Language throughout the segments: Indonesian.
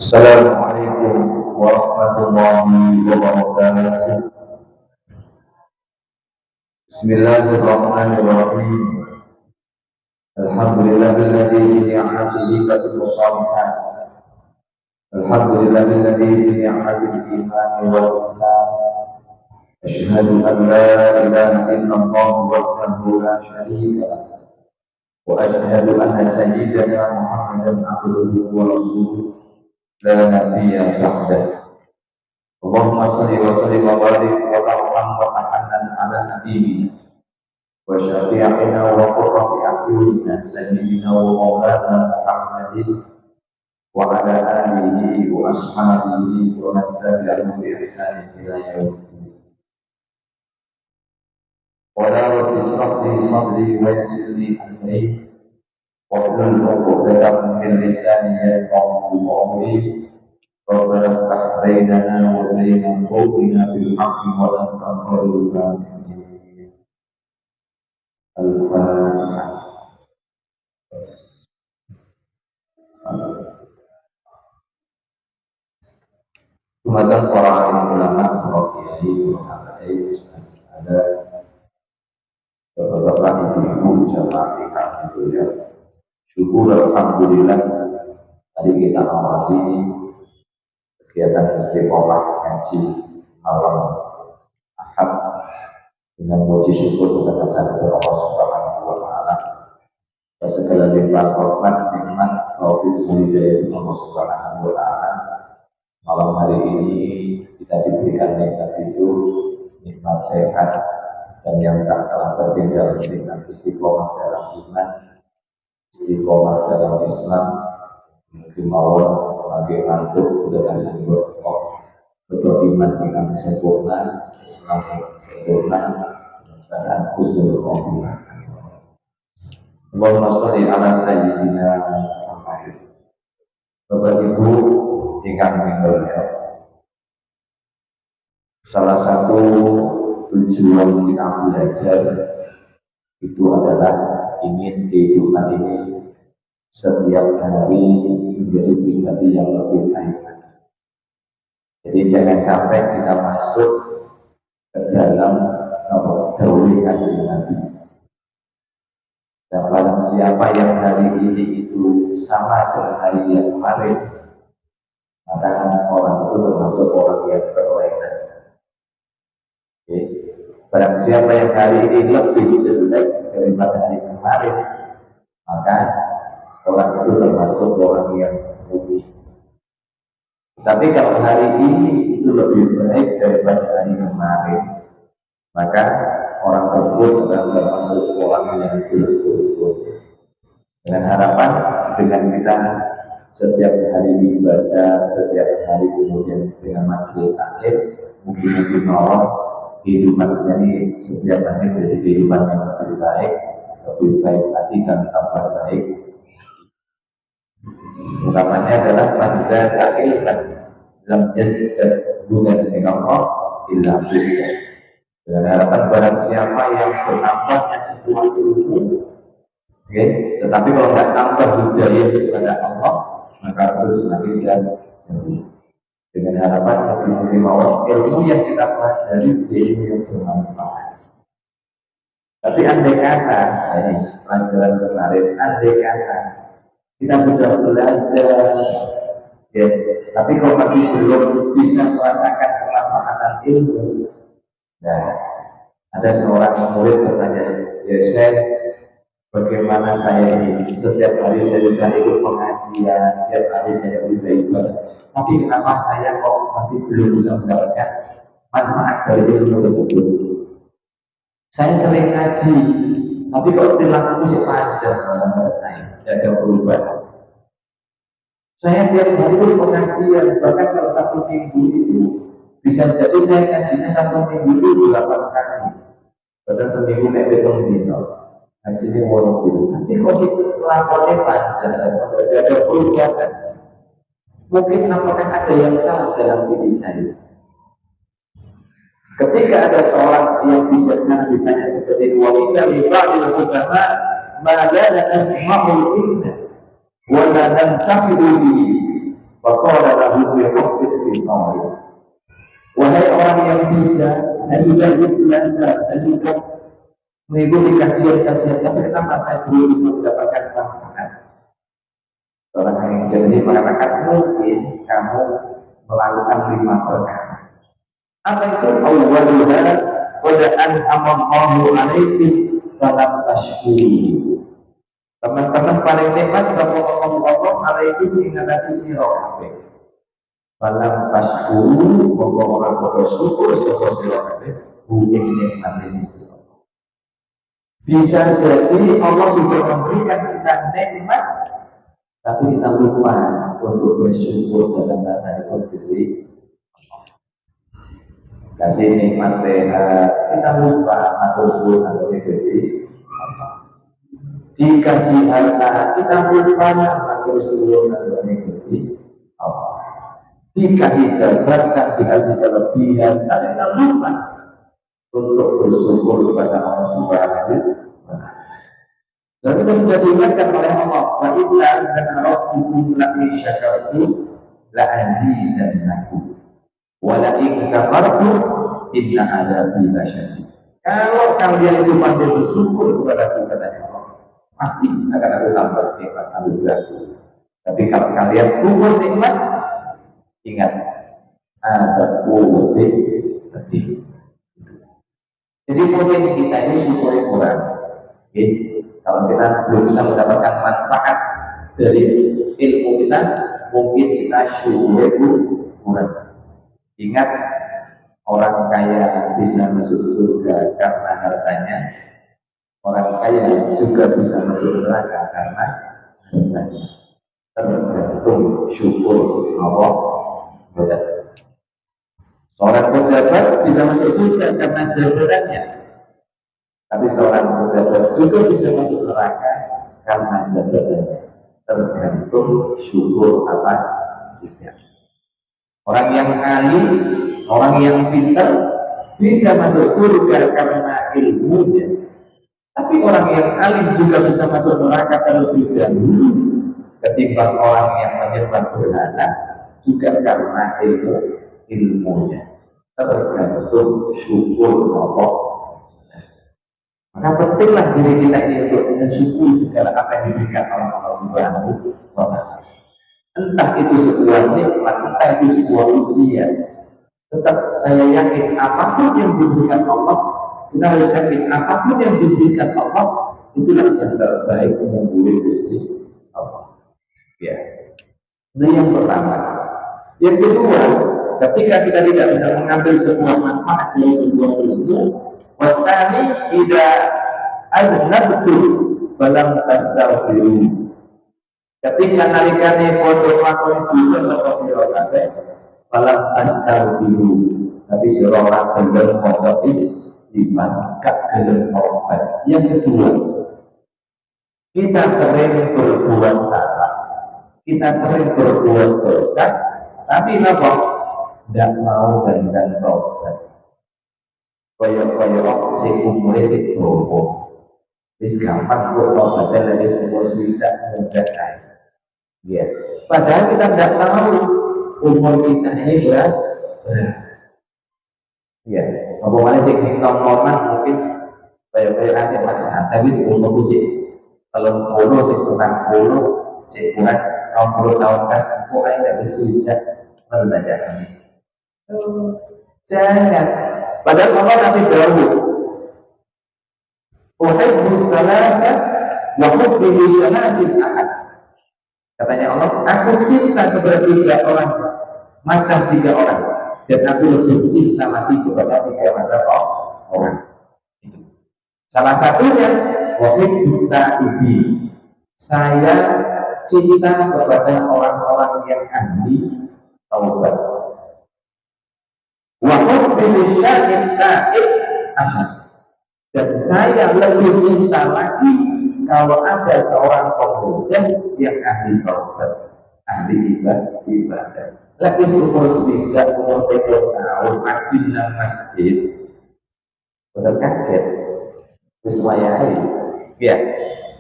Assalamualaikum warahmatullahi wabarakatuh. Bismillahirrahmanirrahim. Alhamdulillahilladzi bi ni'matihi tatimmu shalihat. Alhamdulillahilladzi bi ni'matihi al-iman wal islam. Asyhadu an la ilaha illallah wahdahu la syarika lah. Wa asyhadu anna sayyidana Muhammadan abduhu wa rasuluh. La nabiyya ba'dah. Allahumma salli wa sallim wa barik wa tarham wa tahannan ala nabiyyina wa syafi'ina wa qurrati a'yunina sayyidina wa maulana Muhammadin wa ala alihi wa ashabihi wa man tabi'ahum bi ihsanin ila yaumiddin. Wa la rabbi ishrah li sadri wa yassir li amri wa hlul 'uqdatam min lisani yafqahu qawli. ربنا افتح بيننا وبين قومنا بالحق ولا تنصرنا الفاتحة. Jumatan para alim ulama, para kiai, para habaib, ustaz, bapak-bapak, ibu-ibu, jamaah kita ya. Syukur alhamdulillah tadi kita awali kegiatan istiqomah ngaji malam Ahad dengan puji syukur kita kepada Allah Subhanahu wa taala atas segala limpah rahmat, nikmat, taufik hidayah Allah Subhanahu wa taala. Malam hari ini kita diberikan nikmat itu, nikmat sehat dan yang tak kalah penting dalam nikmat istiqomah dalam iman, istiqomah dalam Islam. Mungkin mawon sebagai mantuk dengan simbol betul iman dengan sempurna, Islam sempurna, dan husnul khotimah. Allahumma sholli ala sayyidina Muhammad. Bapak Ibu ingkang mulia, salah satu tujuan kita belajar itu adalah ingin kehidupan ini setiap hari menjadi pribadi yang lebih baik lagi. Jadi jangan sampai kita masuk ke dalam dakwah Kanjeng Nabi. Dan barang siapa yang hari ini itu sama dengan hari yang kemarin, maka orang itu termasuk orang yang berlena. Okay. Barang siapa yang hari ini lebih jelek daripada hari kemarin, maka orang itu termasuk orang yang rugi. Tapi kalau hari ini itu lebih baik daripada hari kemarin, maka orang tersebut akan termasuk orang yang beruntung. Dengan harapan dengan kita setiap hari ibadah, setiap hari kemudian dengan majelis taklim, mungkin orang kehidupan ini setiap hari menjadi kehidupan yang lebih baik lagi dan tambah baik. Utamanya adalah manzada ilman lam yazdad bukan dengan Allah illa billah. Dengan harapan barang siapa yang bertambahnya sebuah ilmu, tetapi kalau tidak tambah budaya kepada Allah, maka itu semakin jauh. Dengan harapan lebih Allah ilmu yang kita pelajari menjadi ilmu yang bermanfaat. Tapi andai kata ini pelajaran kemarin, andai kata kita sudah belajar, ya, tapi kalau masih belum bisa merasakan kemanfaatan ilmu, nah, ada seorang murid bertanya, ya Syekh, bagaimana saya ini setiap hari saya sudah ikut pengajian, setiap hari saya beribadah, tapi kenapa saya kok masih belum bisa mendapatkan manfaat dari ilmu tersebut? Saya sering ngaji, tapi kok perilaku masih panjang, tidak ada perubahan. Saya tiap hari itu pengajian, bahkan kalau satu minggu itu bisa jadi saya ngajinya satu minggu itu 8 kali, bahkan seminggu kayak betul dino ngajinya walaupun. Tapi kok sih lapornya panjang, tidak ada perubahan. Mungkin apakah ada yang salah dalam diri saya? Ketika ada seorang yang bijaksana ditanya seperti ini, wa inna li ba'dil ulama ma la nasma'u inna wa la nantaqidu bihi Faqala lahu bi khamsin fisal. Wahai orang yang bijak, saya sudah belajar, saya sudah mengikuti kajian-kajian, tapi kenapa saya belum bisa mendapatkan manfaat? Orang yang jadi mengatakan mungkin kamu melakukan 5 perkara. Apa itu? Awwaluha qada'an amallahu alaikum falam tashkuru. Teman-teman paling nikmat sapa Allah alaikum ing ngatasi sira kabeh. Falam tashkuru monggo ora padha syukur sapa sira kabeh ing nikmat sira. Bisa jadi Allah sudah memberikan kita nikmat, tapi kita lupa untuk bersyukur dalam bahasa Gusti. Kasih nikmat sehat, kita lupa atur syukur kepada Gusti. Dikasih harta, kita lupa atur syukur kepada Gusti. Dikasih jabatan, dikasih kelebihan, tapi kita lupa untuk bersyukur kepada Allah Subhanahu wa Ta'ala. Dan kita sudah diingatkan oleh Allah, wa illa dan rabbukum la in syakartum la azidannakum wa la in kafartum inna adzabi lasyadid. Kalau kalian itu pandai bersyukur kepada Allah, pasti akan ada tambah nikmat anugerahku. Tapi kalau kalian kufur nikmat, ingat adzabu lebih pedih. Jadi mungkin kita ini syukurnya kurang. Kalau kita belum bisa mendapatkan manfaat dari ilmu kita, mungkin kita syukurnya kurang. Ingat, orang kaya bisa masuk surga karena hartanya, orang kaya juga bisa masuk neraka karena hartanya. Tergantung syukur Allah. Seorang pejabat bisa masuk surga karena jabatannya, tapi seorang pejabat juga bisa masuk neraka karena jabatannya. Tergantung syukur apa tidak. Orang yang alim, orang yang pintar bisa masuk surga karena ilmunya, tapi orang yang alim juga bisa masuk neraka terlebih dahulu ketimbang orang yang menyembah berhala juga karena ilmunya. Tergantung syukur Allah. Maka pentinglah diri kita ini untuk mensyukuri segala apa yang diberikan oleh Allah Subhanahu wa Ta'ala. Entah itu sebuah nikmat, entah itu sebuah ujian, tetap saya yakin apapun yang diberikan Allah, kita harus yakin apapun yang diberikan Allah itulah yang terbaik menggurui Gusti Allah. Ya, itu yang pertama. Yang kedua, ketika kita tidak bisa mengambil sebuah manfaat dari sebuah ilmu, wasani ida adnabtu falam tastaghfiru. Ketika nalikane padha lakoni dosa sapa sira kabeh, falam tastaghfiru, tapi sira ora gelem maca istighfar, gak gelem tobat. Yang kedua, kita sering berbuat salah, kita sering berbuat dosa, tapi apa? Tidak mau dan tobat. Koyok si umure si dobo, wis gampang kok tobatnya dari umur sudah mudah. Ya, padahal kita tidak tahu umur kita ini berapa. Ya, ngomongnya sih ngomong mungkin kayak ada masalah, tapi umurku sih kalau puluh sih kurang puluh, sih kurang 60 tahun kas aku tidak sudah belajar. Jangan. Padahal Allah Nabi Dawud, uhibbus salasa wa hubbi li syanasil ahad. Katanya Allah, aku cinta kepada 3 orang, macam 3 orang, dan aku lebih cinta lagi kepada 3 macam orang. Salah satunya, wahibbu ta'ibi. Saya cinta kepada orang-orang yang ahli taubat. Wahibbu lisyakin ta'ib asyad. Dan saya lebih cinta lagi kalau ada seorang pemuda yang ahli taubat, ahli ibadah. Lagi umur 9, umur 10 tahun, ngaji nang masjid, betul kaget. Terus wayai, ya,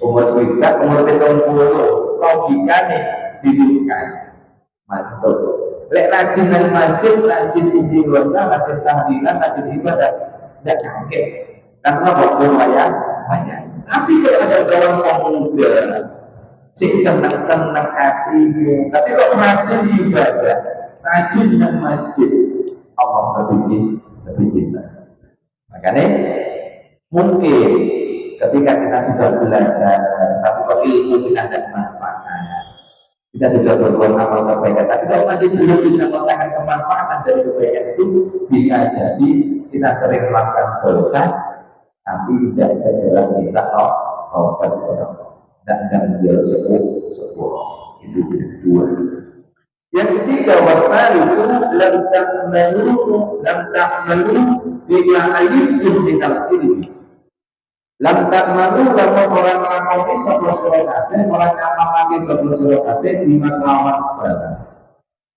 umur 9, umur 10, logikanya dilukas. Mantul. Lek rajin nang masjid, rajin istighosah, rajin tahlilan, rajin ibadah, tidak kaget. Karena waktu wayang, tapi kalau ada seorang pemuda, si senang-senang hatimu, tapi kok rajin ibadah, rajin nang masjid, Allah lebih cinta. Makanya mungkin ketika kita sudah belajar, tapi kok ilmu kita tidak manfaat, kita sudah berbuat amal kebaikan, tapi kalau masih belum bisa merasakan kemanfaatan dari kebaikan itu, bisa jadi kita sering melakukan dosa, tapi tidak segera minta taubat kepada Allah, tidak menjadi sepuluh. Itu yang kedua. Yang ketiga, wasalisu lam ta'malu bima alimtum minal ilmi. Lam ta'malu lamun orang lakoni sapa sira kabeh, orang ngamalake sapa sira kabeh bima kelawan barang.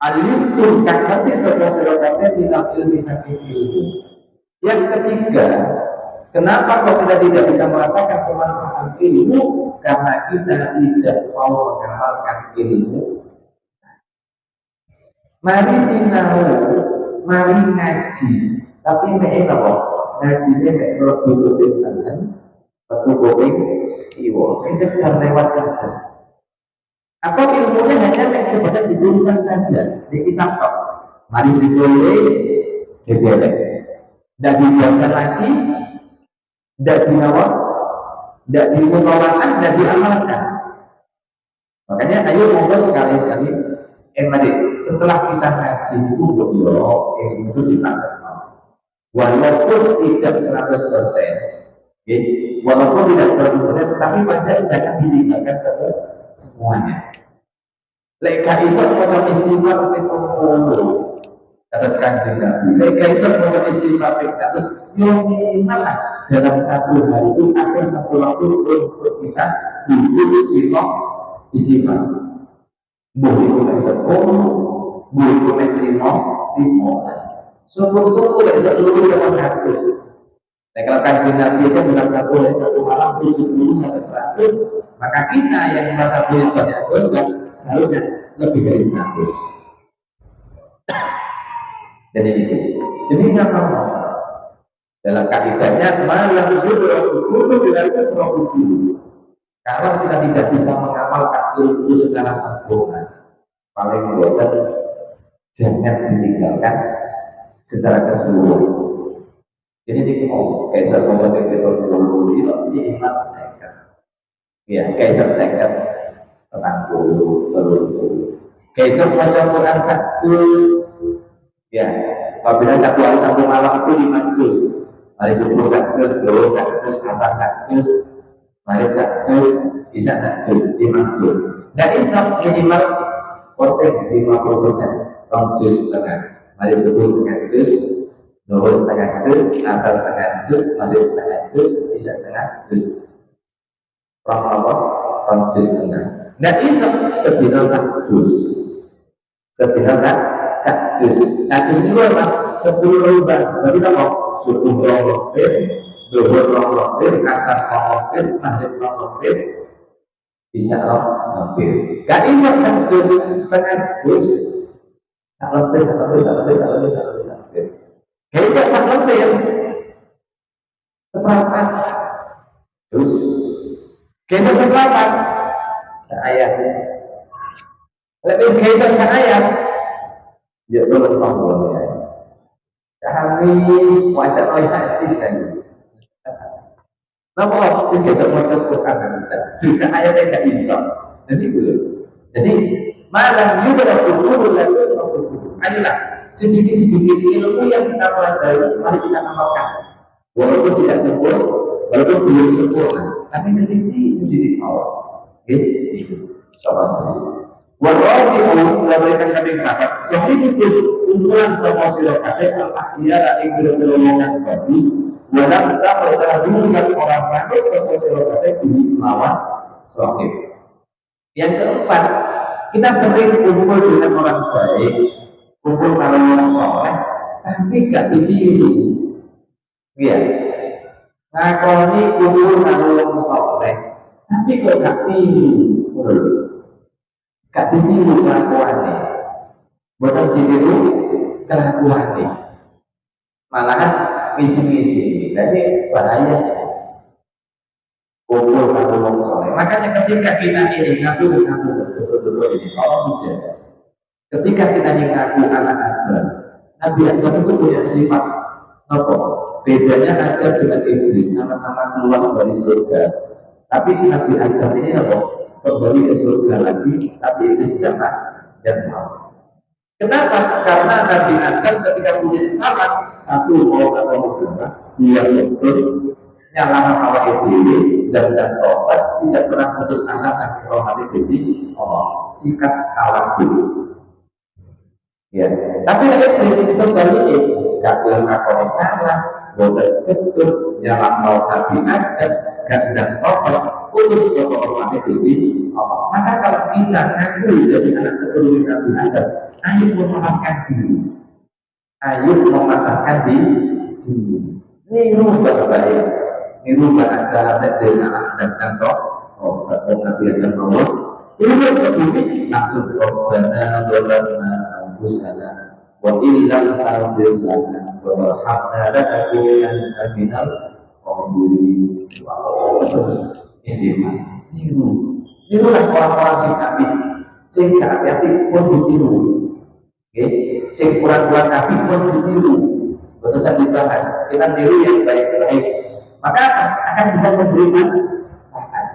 Alimtum kang ngerti sapa sira kabeh minal ilmi saking ilmu. Yang ketiga, kenapa kok kita tidak bisa merasakan kemanfaatan ilmu? Karena kita tidak mau mengamalkan ilmu. Mari sinau, mari ngaji, tapi nek apa? Ngajine nek rodok tangan, betul kuping iwo, sekedar lewat saja. Atau ilmunya hanya nek sebatas ditulisan saja di kitab tok. Mari ditulis, digelek. Tidak dibaca lagi, tidak dinawar, tidak dimutolakan, tidak diamalkan. Makanya ayo monggo sekali-sekali mari setelah kita ngaji itu ilmu itu ditangkap. Walaupun tidak 100%, walaupun tidak 100%, tapi pada jangan ditinggalkan semuanya. Lek gak iso maca istighfar ping 10. Kata Kanjeng Nabi, lek gak iso maca istighfar ping 100, yo minimal dalam satu hari itu ada satu waktu untuk kita duduk sirah istighfar. Boleh iku mek 10, boleh iku mek 15. Syukur-syukur lek 10 sama 100. Nah, kalau Kanjeng Nabi aja dalam satu hari satu malam 70 sampai 100, maka kita yang merasa punya banyak dosa seharusnya lebih dari 100. Jadi itu. Jadi apa? Dalam kaidahnya malam dulu dilakukan sebab dulu. Kalau kita tidak bisa mengamalkan ilmu secara sempurna, paling mudah jangan ditinggalkan secara keseluruhan. Jadi di kaisar mau betul dulu itu minimal second. Ya, kaisar second tentang dulu. Kaisar mau Quran juz. Ya, apabila satu hari satu malam itu 5 juz. Hari subuh 1 juz, dulu 1 juz, asar 1 juz, maghrib 1 juz, isya 1 juz, 5 juz. Dan isya minimal porting 50%, 2 juz setengah. Hari subuh setengah juz, dulu setengah juz, asar setengah juz, maghrib setengah juz, isya setengah juz. Apa? 2 juz setengah. Dan isya sedina 1 juz. Sedina 1 juz. 1 juz itu apa? 10 rubah. Berarti apa? Subuh rohir, duhur rohir, asar rohir, maghrib rohir, isya rohir. Gak bisa 1 juz, setengah juz. Sak lebih. Gak bisa sak lebih. Seperempat juz. Gak bisa seperempat. Seayat. Lebih gak bisa seayat. Dia boleh tahu ya. Kami wajah Yasin kan. Napa wis gesek maca Quran kan bisa ayatnya gak bisa. Jadi belum. Jadi malam juga betul lalu ayolah sedikit-sedikit ilmu yang kita pelajari mari kita amalkan. Walaupun tidak sempurna, walaupun belum sempurna, tapi sedikit awal. Gitu. Sobat. Walaupun memberikan kami bakat, sehingga kumpulan sama sila kabeh al-akhiyara ing biro-biro yang bagus, walau kita bertahun-tahun orang baik sama sila kabeh di lawan sahib. Yang keempat, kita sering kumpul dengan orang baik, kumpul dengan orang soleh, tapi gak ditiru. Iya, ngakoni kumpul dengan orang soleh, tapi kok gak tiru. Gak ditiru kelakuannya. bukan ditiru kelakuan malahan misi-misi jadi bahaya kumpul kalau wong soleh. Makanya ketika kita ini ngaku betul-betul ini tolong dijaga. Ketika kita ini ngaku anak Adam, Nabi Adam itu punya sifat apa? Bedanya Adam dengan iblis sama-sama keluar dari surga. Tapi Nabi Adam ini apa? Kembali ke surga lagi, tapi iblis tidak tahu. Kenapa? Karena Nabi Adam ketika punya salah, satu mau salah, dia betul nyalakan awal itu dan tobat tidak pernah putus asa sakit rohani Gusti Allah sikat awal dulu ya tapi iblis bisa balik gak ngakoni salah bodoh betul nyalakan awal Nabi Adam gak dan tobat putus rohani Gusti Allah. Maka kalau kita ngaku jadi anak keturunan Nabi Adam, ayo memantaskan diri, ayo memantaskan diri. Ini rubah baik, ini rubah ada desa anak dan toh, Nabi Adam Allah. Ini berbunyi langsung Rabbana zalamna anfusana wa illam taghfir lana wa tarhamna lanakunanna minal khasirin. Istighfar. Nirulah orang-orang sing nabi, sing hati-hati pun ditiru. Sing kurang-kurang nabi pun ditiru. Betul saya dibahas, kita tiru yang baik-baik, maka akan bisa memberi manfaat.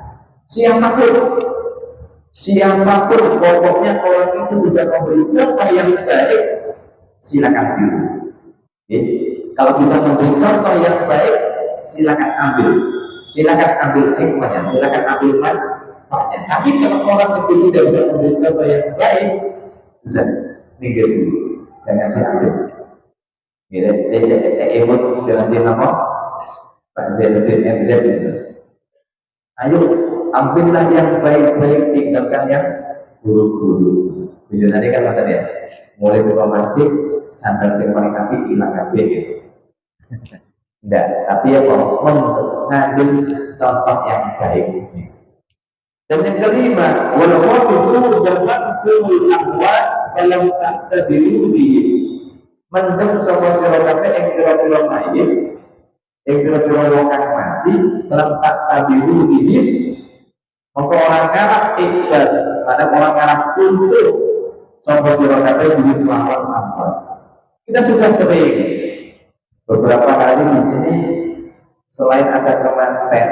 Siapapun pokoknya orang itu bisa memberi contoh yang baik, silakan tiru. Kalau bisa memberi contoh yang baik, silakan ambil hikmahnya, silakan ambil manfaatnya. Tapi kalau orang itu tidak bisa memberi contoh yang baik, sudah minggir dulu, jangan diambil. Emot jelasin apa? Pak Zainuddin MZ. Ayo ambillah yang baik-baik, tinggalkan yang buruk-buruk. Visionari kan kata dia, mulai buka masjid, sandal sing paling api hilang kabeh gitu. Enggak, tapi ya kok mengambil contoh yang baik. Dan yang kelima, walaupun disuruh jangan tul amwat kalau tak terdilubi. Mendem sama sira kabeh ing pira-pira mayit, ing pira-pira wong kang mati, dalam tak tabiru ini, maka orang Arab ikhlas, pada orang Arab tuntut sama sira kabeh duit lawan ampas. Kita sudah sering beberapa kali di sini, selain ada kemanten,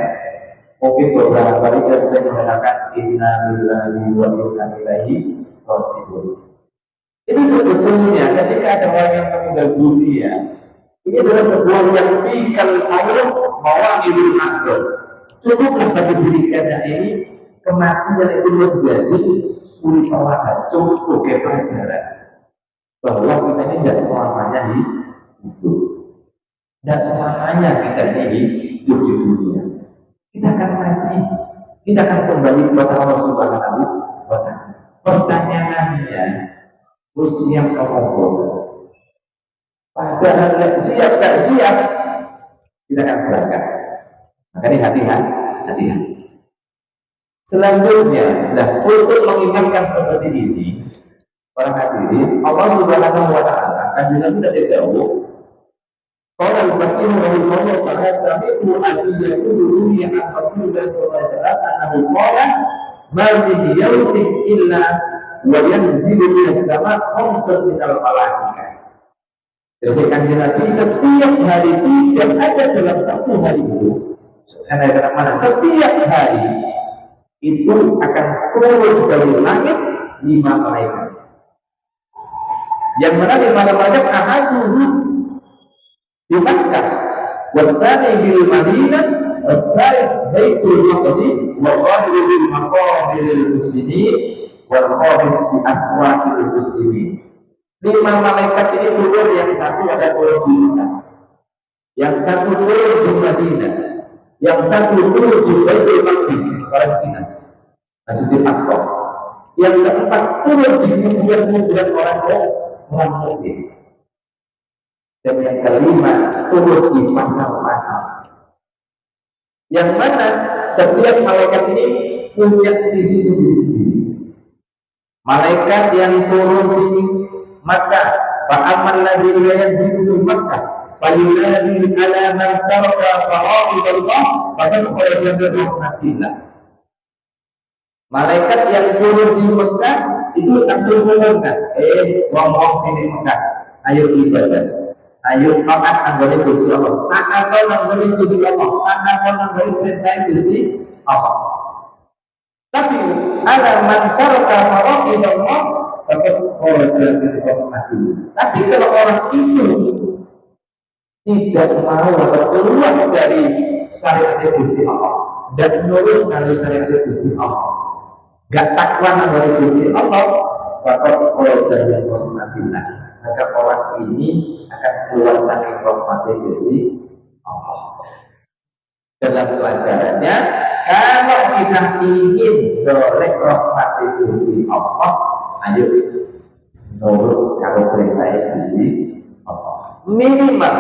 mungkin beberapa kali kita sering mengatakan inna lillahi wa inna ilaihi raji'un. Itu sebetulnya ketika ada orang yang meninggal dunia, ini adalah sebuah yang fikal Allah mawaqidul akbar. Cukuplah bagi dirinya ini kematian itu menjadi suri tauladan, cukup sebagai pelajaran bahwa kita ini tidak selamanya hidup, tidak selamanya kita ini hidup di dunia. Kita akan mati, kita akan kembali kepada Allah Subhanahu wa Ta'ala. Pertanyaannya, siap kamu padahal gak siap, tidak akan berangkat. Makanya hati-hati. Selanjutnya, untuk mengingatkan seperti ini, para hadirin, Allah Subhanahu wa Ta'ala kanjeng Nabi dawuh, qala al-Fakih rahimahullah ta'ala sami'tu an yaqulu an Rasulullah sallallahu alaihi wasallam annahu qala ma min yawmin illa wa yanzilu minas sama' khamsun minal malaikah. Terus kanjeng Nabi setiap hari tidak ada dalam satu hari itu, mana setiap hari itu akan turun dari langit 5 malaikat. Yang mana 5 malaikat ahaduhum di Makkah, wasani bil Madinah, wasalis Baitul Maqdis, wa qahiru bil maqamil muslimin, wal khamis bi aswaqil muslimin. 5 malaikat ini turun, yang satu ada turun di Makkah, yang satu turun di Madinah, yang satu turun di Baitul Maqdis, Palestina, Masjidil Aqsa, yang keempat turun di kuburan-kuburan orang mukmin, dan yang kelima turun di pasar-pasar. Yang mana setiap malaikat ini punya misi sendiri-sendiri. Malaikat yang turun di Makkah fa amman ladzi yanzilu bil Makkah fayunadi ala man taraka faraidallah faqad kharaja min rahmatillah. Malaikat yang turun di Mekah itu langsung mengumumkan, wong-wong sini Mekah, ayo ibadah, ayo taat anggone Gusti Allah, taat anggone Gusti Allah, taat anggone perintah Gusti Allah. Tapi ala man taraka faraidallah faqad kharaja min rahmatillah. Tapi kalau orang itu tidak mau atau keluar dari syariat Gusti Allah dan menurut dari syariat Gusti Allah, gak takwa dari Gusti Allah, maka kharaja min rahmatillah, maka orang ini akan keluar dari rahmat Gusti Allah. Dalam pelajarannya, kalau kita ingin golek rahmat Gusti Allah, ayo nurut kalau perintah Gusti Allah. Minimal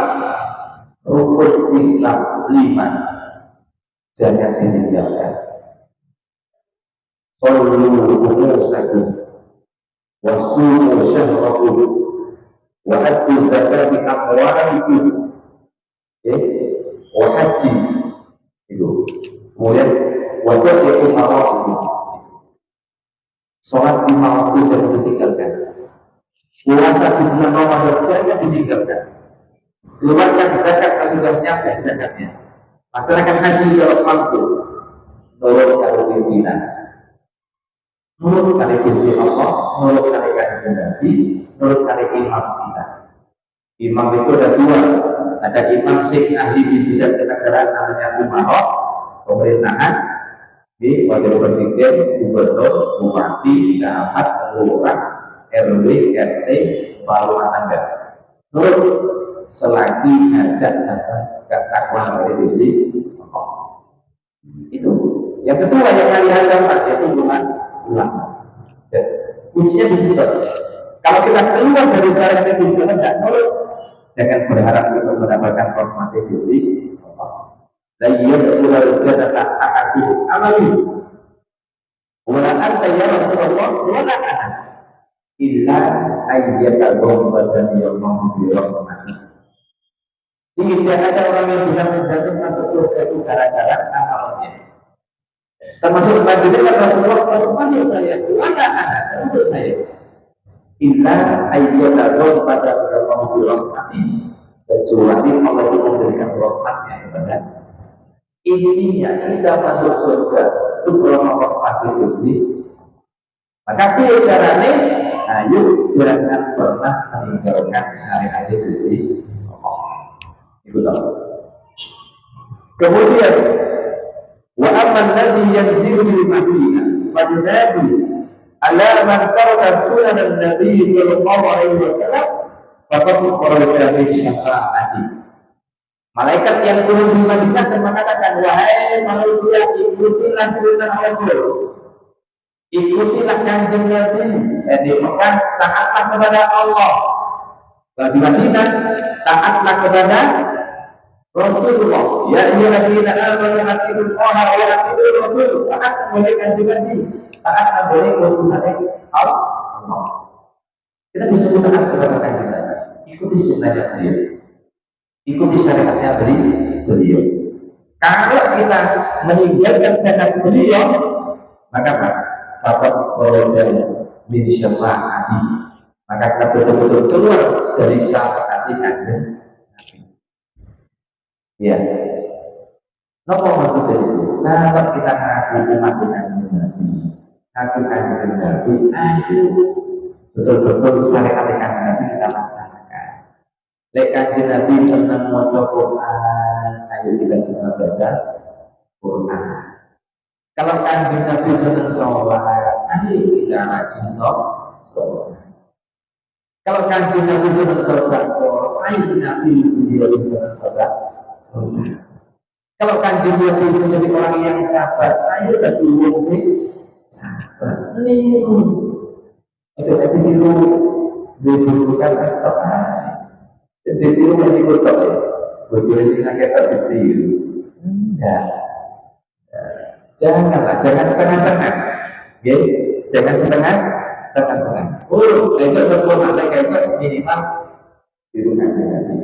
rukun Islam 5 jangan ditinggalkan. Sallu umusakum wa sumu syahrakum wa atu zakati amwalikum wa haji itu. Kemudian wa taqiqu marakum. Salat 5 waktu jangan ditinggalkan. Puasa di bulan Ramadan jangan ditinggalkan. Keluarkan zakat kalau sudah nyampe zakatnya. Masyarakat haji kalau mampu, nurut kalau pimpinan, nurut kali Gusti Allah, nurut kali Kanjeng Nabi, nurut kali imam kita. Imam itu ada 2, ada imam sing ahli di bidang kenegaraan namanya umarah, pemerintahan, di wakil presiden, gubernur, bupati, camat, lurah, RW, RT, kepala rumah tangga. Nurut selagi hajat datang ke takwa dari Gusti Allah. Itu. Yang kedua yang kalian dapat yaitu ulama. Kuncinya di situ. Kalau kita keluar dari syariat Gusti Allah tidak nurut, jangan berharap untuk mendapatkan rahmat Gusti Allah. La yadkhulul jannata ahadun amali. Wala anta ya Rasulullah wala ana illa ayyataghammadani Allah bi rahmatih. Tidak ada orang yang bisa menjatuh masuk surga itu gara-gara amalnya. Termasuk bagian Rasulullah, termasuk saya, mana anak, termasuk saya. Illa ayyataghammadani Allah bi rahmatih. Kecuali Allah itu memberikan rahmatnya kepada saya. Intinya kita masuk surga itu rahmat Gusti. Maka caranya, ayo jangan pernah meninggalkan syariat Gusti. Kemudian wa amman ladzi yanzilu bil Madinah fadnadi ala man taraka sunan an-nabi sallallahu alaihi wasallam faqad kharaja min syafaati. Malaikat yang turun di Madinah dan mengatakan, wahai manusia, ikutilah sunnah Rasul, ikutilah Kanjeng Nabi. Di Mekah taatlah kepada Allah, di Madinah taatlah kepada Rasulullah. Ya ayyuhalladzina amanu atiiullaha wa atiiur rasul. Taat kepada Kanjeng Nabi, taat kepada utusan Allah. Kita disuruh taat kepada Kanjeng Nabi. Ikuti sunnahnya beliau, ikuti syariatnya beliau. Kalau kita meninggalkan syariat beliau, maka apa? Fakat kharaja min syafaati. Maka kita betul-betul keluar dari syafaat Kanjeng Nabi. Ya. Napa maksudnya itu? Kalau kita ngaku umat Kanjeng Nabi, ngaku Kanjeng Nabi, ayo betul-betul syariat Kanjeng Nabi kita laksanakan. Lek Kanjeng Nabi senang maca Quran, ayo kita senang baca Quran. Kalau Kanjeng Nabi senang sholat, ayo kita rajin sholat. Kalau Kanjeng Nabi senang sedekah, ayo Nabi dia senang sedekah. Kalau Kanjeng Nabi menjadi orang yang sabar, ayo kita dulu sih sabar. Niru, aja tiru, dibutuhkan apa? Jadi tiru yang ikut apa? Bocor sih kita tiru. Ya, janganlah, jangan setengah-setengah. Jangan setengah-setengah. Oh, besok sempurna, besok minimal itu kanjeng Nabi.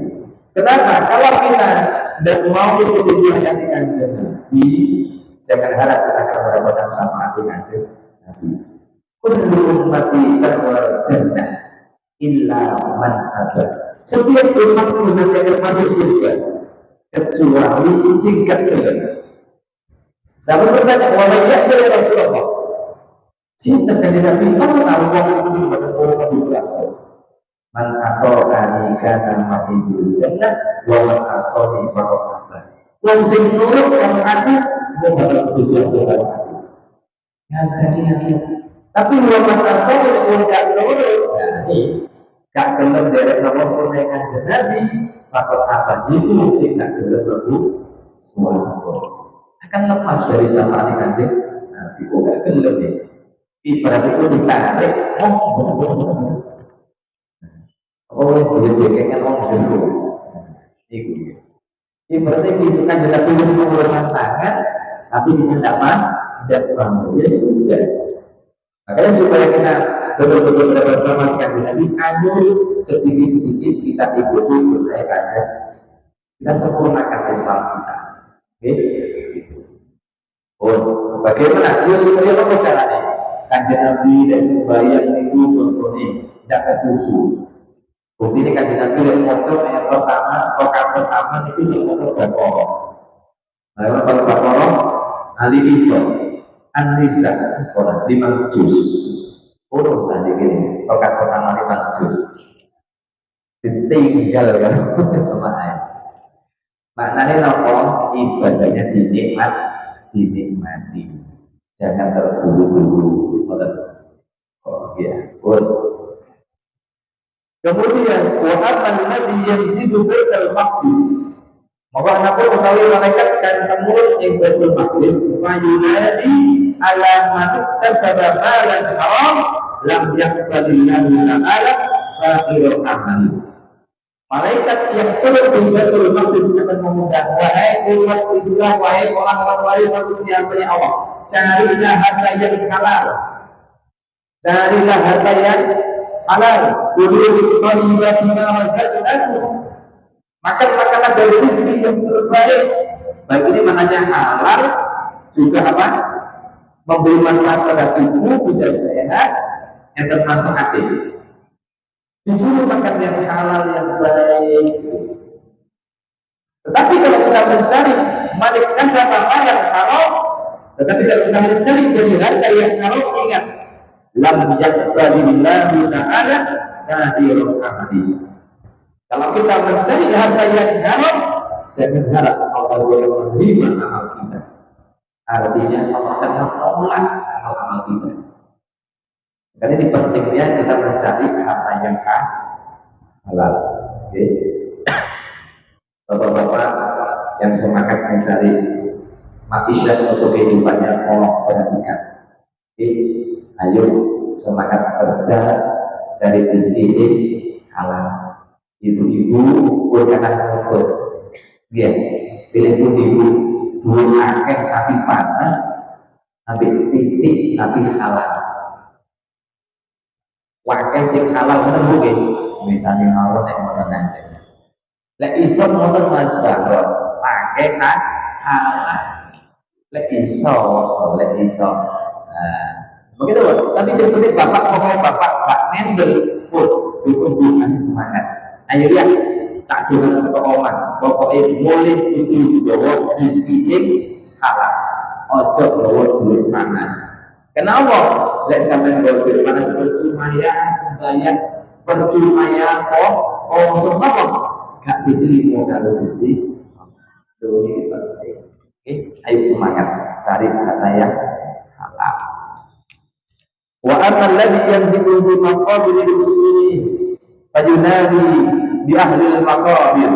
Kenapa? Kalau kita tidak mau ikuti sunnah kanjeng Nabi, jangan harap kita akan mendapatkan syafaat kanjeng Nabi. Kullu ummati tadkhulul jannah illa man aba. Setiap umat nanti akan masuk surga kecuali singkat gelap. Sahabat bertanya, wa man ya'ti Rasulullah? Sinten kanjeng Nabi? Apa tahu wong itu sing boten urip di surga? Man ata'ani kana ma'idul jannah wa man asani faqad aba. Wong sing nurut karo aku mung bakal di surga. Ngancani aku. Tapi wa man asani wong gak nurut, nah gak gelem derek Rasul kanjeng Nabi, faqad aba itu sing gak gelem mlebu swarga. Akan lepas dari syafaat kanjeng Nabi. Kok gak gelem ya? Ibarat itu ditarik, boleh bikinkan orang dulu. Ibaratnya itu kanjeng Nabi wis mengulurkan tangan, tapi dia tidak mau. Ya sudah. Makanya supaya kita betul-betul bersama kanjeng Nabi, ayo sedikit-sedikit kita ikuti supaya kanjeng kita sempurnakan Islam kita. Oke? Oh, bagaimana? Dia supaya apa caranya? Kanjeng Nabi dan sembahyang itu contohnya tidak kesusu. Bukti ini kanjeng Nabi yang moco yang pertama itu semua Baqarah. Nah, kalau Baqarah Ali itu An-Nisa orang 5 juz. Urut tadi ini rokaat pertama 5 juz. Ditinggal kan maknanya. Maknanya nopo ibadahnya dinikmati. Jangan terburu-buru. Oh iya, kemudian wa'amal ladzi yanzidu baitul maqdis. Maka napa utawi malaikat kan temurun ing Baitul Maqdis mayunadi ala man tasaba malan haram lam yaqbalillahu ta'ala sa'irul amali. Malaikat yang turun di Baitul Maqdis akan mengundang, wahai umat Islam, wahai orang-orang manusia punya Allah, carilah harta yang halal, carilah harta yang halal, kudu thayyibatina wa zakatuh. Makan makanan dari rezeki yang terbaik. Baik ini maknanya halal juga apa? Memberi manfaat pada tubuh, tidak sehat, yang bermanfaat. Disuruh makan yang halal yang baik. Tetapi kalau kita mencari malik kasaba yang halal, tetapi kalau kita mencari dari harta yang halal, ingat lam yaqbalillahu ta'ala sa'irul amali. Kalau kita mencari harta yang haram, jangan harap Allah akan menerima amal kita. Artinya Allah akan menolak amal kita. Karena ini pentingnya kita mencari harta yang halal. Oke. Bapak-bapak yang semangat mencari maisha untuk kehidupannya, Allah perhatikan. Oke. Ayo semangat kerja, cari rezeki halal. Ibu-ibu berkata ngikut dia pilih ibu dulu akeh tapi panas, tapi titik tapi halal. Wakai sing halal bener mungkin misalnya halal nek ngoten aja. Lek iso ngoten Mas Bahro pakai halal. Lek iso. Begitu tapi sebetulnya pokoknya bapak Pak Mendel pun dukung kasih semangat. Ayo ya, tak dengan ketua oman. Pokoknya mulai itu bawa diskusi halal. Ojo bawa duit panas. Kenapa? Lek sampai bawa duit panas percuma ya sembahyang, percuma ya semua gak diterima kalau mesti. Duit penting. Oke, ayo semangat cari harta yang halal. Wa amal ladzi yanzilu bi maqabil muslimin fayunadi di ahli maqabir.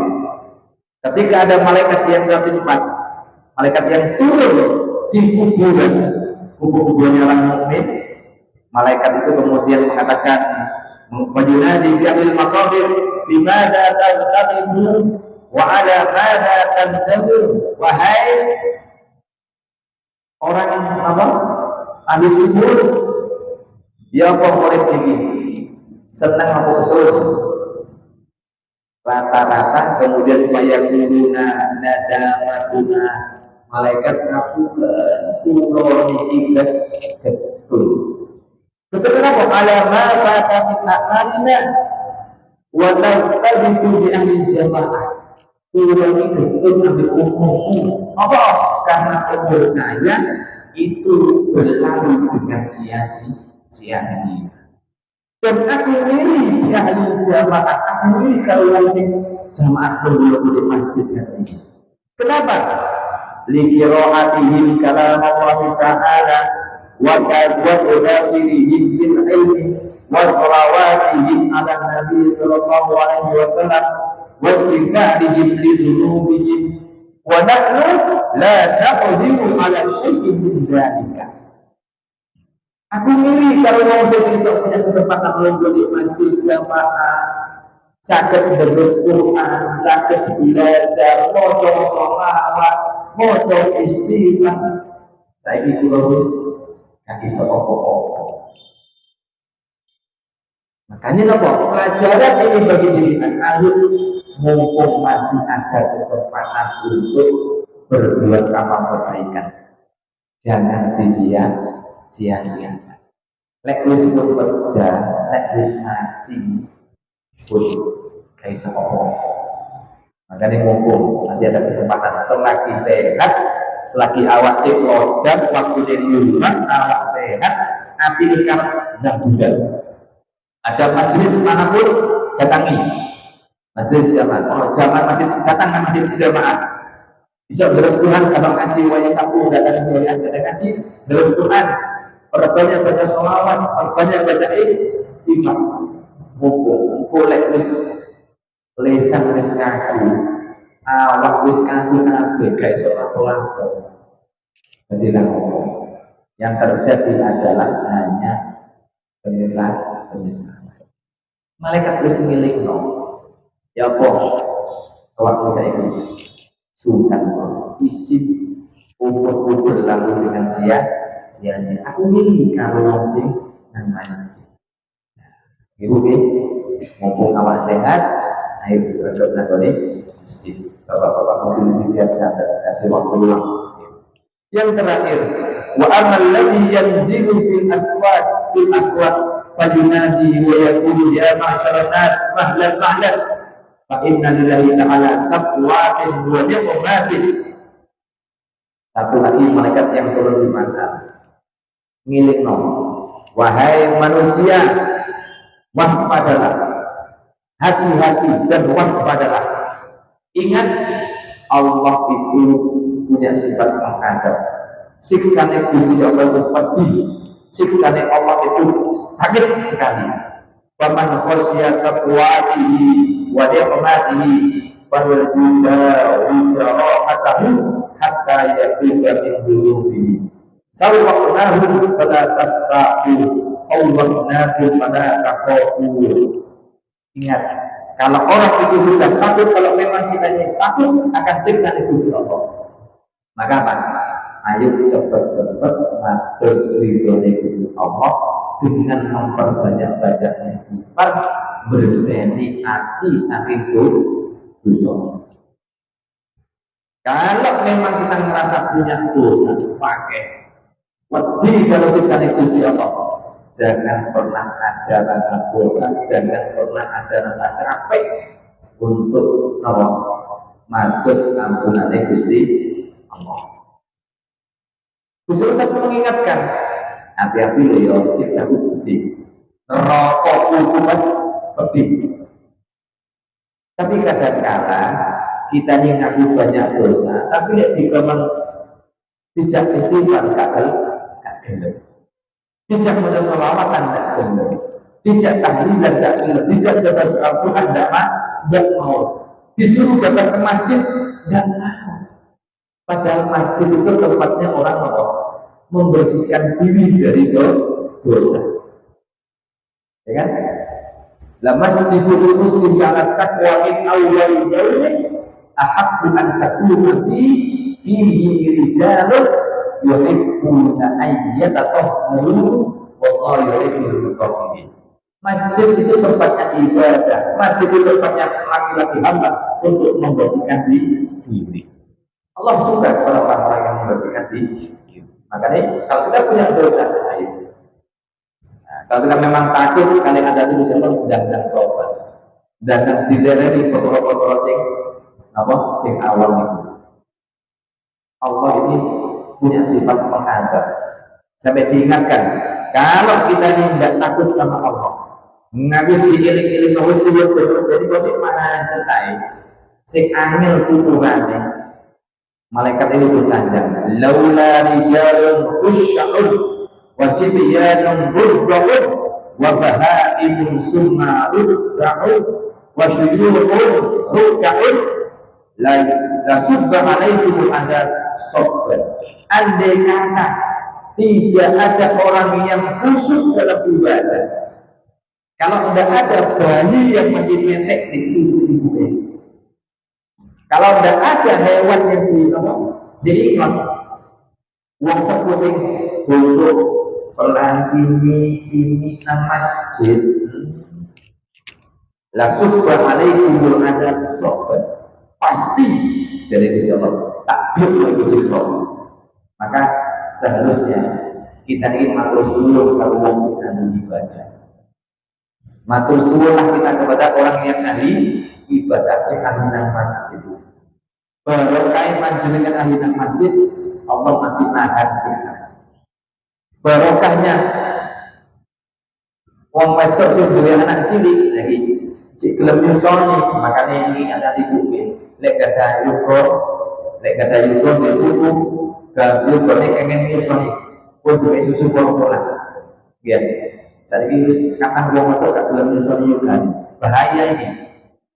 Ketika ada malaikat yang bertempat, malaikat yang turun di kuburannya orang mukmin, malaikat itu kemudian mengatakan, fayunadi di ahli maqabir, bimada taztaqimu wa ala mada tantamu. Wahai orang apa? Ahli kubur, Ya apa murid ini senang apa betul? Rata-rata kemudian fayaquluna nadamatuna, malaikat ngapunten kula niki betul. Betul apa? Ala ma fata min a'malina wa nastabitu bi ahli jamaah. Kula niki betul ambil umurku. Apa? Karena umur saya itu berlalu dengan sia-sia. Dan aku iri di ahli jamaah, aku iri kalau sing jamaah berbulu di masjid ini. Kenapa? Liqira'atihim kalam Allah Ta'ala wa tadawwirihim bil ilmi wa salawatihim ala Nabi sallallahu alaihi wasallam wa istighfarihim li dhunubihim wa nahnu la naqdiru ala syai'in min dzalika. Aku ngiri kalau mau saya bisa punya kesempatan ngumpul di masjid jamaah, sakit berdos Quran, sakit belajar, moco sholawat, moco istighfar. Saya itu harus kaki seopo-opo. Makanya nopo pelajaran ini bagi diri anak mumpung masih ada kesempatan untuk berbuat amal kebaikan, jangan sia-siakan. Lek wis pun kerja, lek wis mati pun kayak seopo. Makanya mumpung masih ada kesempatan selagi sehat, selagi awak sih rodam, waktu di rumah awak sehat, hati ikan dan budal. Ada majelis manapun datangi majelis jamaah. Oh, jamaah masih datang kan masih jamaah. Bisa beres Quran kalau ngaji wajah sapu datang jamaah ngaji beres Quran. Perbanyak baca sholawat, perbanyak baca istighfar. Mumpung kolek wis lesan wis ngaku, awak wis ngaku kabeh gak iso lapo-lapo. Jadi yang terjadi adalah hanya penyesalan. Malaikat wis milihno. Ya apa? Awak saya ini sultan isi umur lalu dengan sia-sia. Aku ini kalau sing nang masjid. Ibu mumpung awak sehat, ayo seragam nang masjid. Bapak-bapak mungkin bisa kasih waktu luang. Yang terakhir, wa amal ladzi yanzilu bil aswad fayunadi wa yaqulu ya ma'syaran nas mahlan fa inna lillahi ta'ala sabwatin wa ni'matin. Satu lagi malaikat yang turun di pasar milik wahai manusia, waspadalah, hati-hati dan waspadalah. Ingat Allah itu punya sifat menghadap. Siksanya Gusti Allah itu pedih, siksanya Allah itu sakit sekali. Faman khasya sabwatihi wa ni'matihi falyudawu jarahatahu hatta yakuba min dhulubihi. Sawwaqnahum fala tasba'u khawwafnakum fala takhafu. Ingat, kalau orang itu sudah takut, kalau memang kita ini takut akan siksa Gusti Allah, maka apa? Ayo cepat-cepat matus ridhone Gusti Allah dengan memperbanyak baca istighfar, berseni hati saking dosa. Kalau memang kita ngerasa punya dosa, pakai wedi kalau siksa Gusti Allah. Jangan pernah ada rasa bosan, jangan pernah ada rasa capek untuk matus ampunane Gusti Allah. Gusti Allah mengingatkan, hati-hati loh ya, siksa pedih, neraka hukuman pedih. Tapi kadang-kala kita ini ngaku banyak dosa, tapi lihat di kamar tidak istighfar gak gelem, tidak baca sholawatan gak gelem, tidak tahlilan gak gelem, tidak baca Al-Quran gak mau, disuruh datang ke masjid gak mau. Padahal masjid itu tempatnya orang membersihkan diri dari dosa, ya kan? La masjidul ussisa ala taqwa min awwal yawmin ahaqqu an takuna fihi rijalun yuhibbuna an yatatahharu wallahu yuhibbul muttaqin. Masjid itu tempatnya ibadah, masjid itu tempatnya laki-laki hamba untuk membersihkan diri. Allah suka kepada orang-orang yang membersihkan diri. Makanya kalau kita punya dosa, ayo. Nah, kalau kita memang takut kalian ada di sana dan tobat dan didereni perkara-perkara sing awal itu. Allah ini punya sifat menghadap. Sampai diingatkan, kalau kita ini tidak takut sama Allah, ngabis diiling-iling, ngabis diiling, jadi kau sih mana cetai, sing angel tuturane, malaikat itu berjanjang, laula rijalun khusya'un, wasibyanun burja'un, wabahaimun summa ruka'un, wasyuyurun ruka'un, la subba alaikumul adab sobban. Andai kata tidak ada orang yang khusyuk dalam ibadah, kalau tidak ada bayi yang masih netek di susu ibunya, kalau tidak ada hewan yang diingat, yang sepusing duduk pelan ini nang masjid, la subba alaikumul adab sobban, pasti jadi insya Allah takbir lagi siswa. Maka seharusnya kita ingin matur suwun kalau wong sing ahli ibadah. Matur suwunlah kita kepada orang yang ahli ibadah, sing ahli nang masjid. Barokah panjenengan ahli nang masjid, Allah masih nahan siksa. Barokahnya wong wedok sing duwe anak cilik lagi cek gelem nyusoni, makanya ini ada di buku. Lek kata yugo di buku gak yugo ini kengen nyusoni pun duwe susu pola ya saat ini kata wong wedok gak gelem nyusoni juga bahaya ini.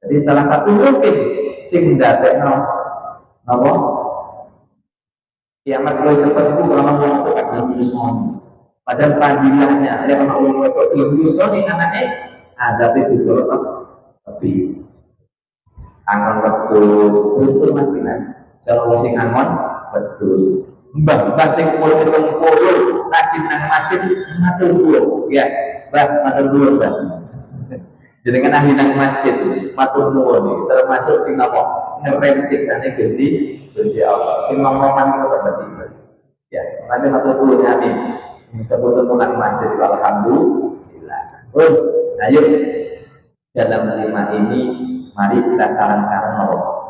Jadi salah satu mungkin sing ndadekno napa kiamat luwih cepet itu kalau wong wedok gak gelem nyusoni. Padahal fadilahnya lek ana wong wedok gelem nyusoni anake adabe bisa tapi angon wedhus itu mati kan kalau sing angon wedhus mbah sing umur 70 rajin nang masjid matur suwun ya mbah matur nuwun mbah jenengan ahli nang masjid matur nuwun termasuk sing apa ngerem siksane Gusti Allah sing ngomong-ngomongan karo berarti ya nanti matur suwun amin sepuh-sepuh nang masjid alhamdulillah. Ayo dalam 5 ini mari kita sarang-sarang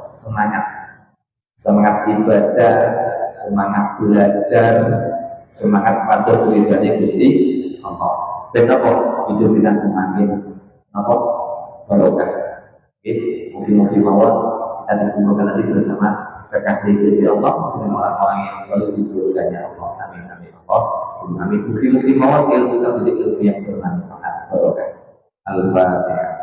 semangat ibadah, semangat belajar, semangat patuh dari Gusti Allah. Dan apa hidup kita semakin apa barokah. Mungkin mawon kita dikumpulkan nanti bersama kekasih Gusti Allah dengan orang-orang yang selalu di surganya Allah. Amin amin Allah. Amin. Mungkin mawon ilmu kita menjadi ilmu yang bermanfaat barokah. Al-Fatihah.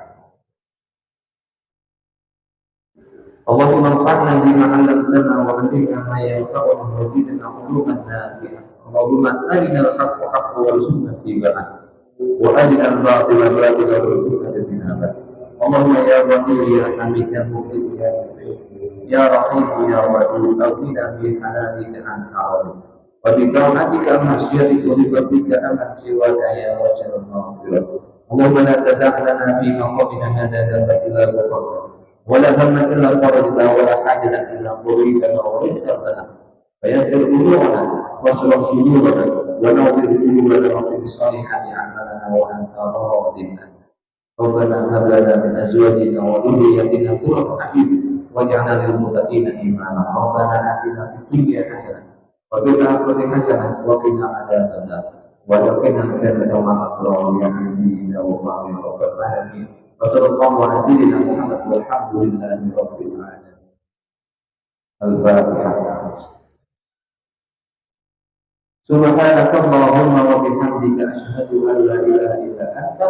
اللهم انفعنا بما علمتنا وعلمنا ما ينفعنا وزدنا علوما نافعة. اللهم أرنا الحق حقا وارزقنا اتباعه وأرنا الباطل باطلا وارزقنا اجتنابه. اللهم يا غني يا حميد يا مغيث يا مغيث يا رحيم يا ودود أغننا بحلالك عن حرامك وبطاعتك عن معصيتك وبفضلك عمن سواك يا واسع المغفرة. اللهم لا تدع لنا في مقامنا هذا ذنبا إلا غفرته ولا هم إلا فرجته ولا حاجة إلا قضيتها ويسرتها فيسر أمورنا واشرح صدورنا ونور قلوبنا واختم الصالحات أعمالنا وأنت راض عنا. ربنا هب لنا من أزواجنا وذرياتنا قرة أعين واجعلنا للمتقين إماما. ربنا آتنا في الدنيا حسنة وفي الآخرة حسنة وقنا عذاب النار وادخلنا الجنة مع الأبرار يا عزيز يا الله يا رب العالمين. وصلى الله على سيدنا محمد والحمد لله رب العالمين. الفاتحة. سبحانك اللهم وبحمدك أشهد أن لا إله إلا أنت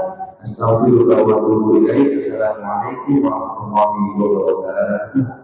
أستغفرك وأتوب إليك. السلام عليكم ورحمة الله وبركاته.